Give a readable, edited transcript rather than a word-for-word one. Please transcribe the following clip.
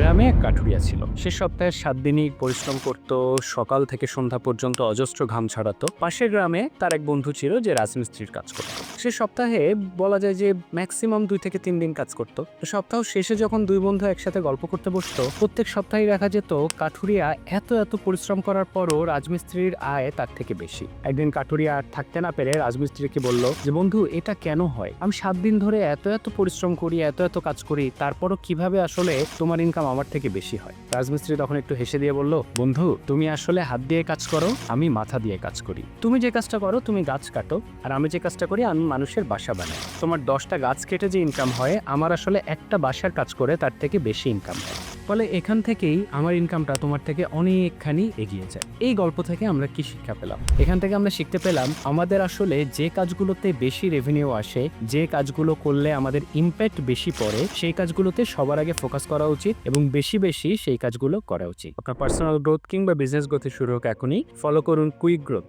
গ্রামে এক কাঠুরিয়া ছিল। সে সপ্তাহের ৭ দিনই পরিশ্রম করত, সকাল থেকে সন্ধ্যা পর্যন্ত অজস্র ঘাম ছাড়াতো। পাশের গ্রামে তার এক বন্ধু ছিল যে রাজমিস্ত্রির কাজ করত। সে সপ্তাহে বলা যায় যে ম্যাক্সিমাম 2 থেকে 3 দিন কাজ করত। সপ্তাহ শেষে যখন দুই বন্ধু একসাথে গল্প করতে বসতো, প্রত্যেক সপ্তাহে দেখা যেত কাঠুরিয়া এত পরিশ্রম করার পরও রাজমিস্ত্রির আয় তার থেকে বেশি। একদিন কাঠুরিয়া আর থাকতে না পেরে রাজমিস্ত্রিকে বলল যে, বন্ধু, এটা কেন হয়? আমি 7 দিন ধরে এত পরিশ্রম করি, এত কাজ করি, তারপরও কিভাবে আসলে তোমার ইনকাম আমার থেকে বেশি হয়? রাজমিস্ত্রি তখন একটু হেসে দিয়ে বলল, বন্ধু, তুমি আসলে হাত দিয়ে কাজ করো, আমি মাথা দিয়ে কাজ করি। তুমি যে কাজটা করো, তুমি গাছ কাটো, আর আমি যে কাজটা করি, আমি মানুষের বাসা বানাই। তোমার 10টা গাছ কেটে যে ইনকাম হয়, আমার আসলে একটা বাসার কাজ করে তার থেকে বেশি ইনকাম হয়। ফলে এখান থেকেই আমার ইনকামটা তোমার থেকে অনেকখানি এগিয়ে যায়। এই গল্প থেকে আমরা কি শিক্ষা পেলাম? এখান থেকে আমরা শিখতে পেলাম আমাদের আসলে যে কাজগুলোতে বেশি রেভিনিউ আসে, যে কাজগুলো করলে আমাদের ইম্প্যাক্ট বেশি পড়ে, সেই কাজগুলোতে সবার আগে ফোকাস করা উচিত এবং বেশি সেই কাজগুলো করা উচিত। আপনার পার্সোনাল গ্রোথ কিংবা বিজনেস গ্রোথে শুরু হোক এখনই। ফলো করুন কুইক গ্রোথ।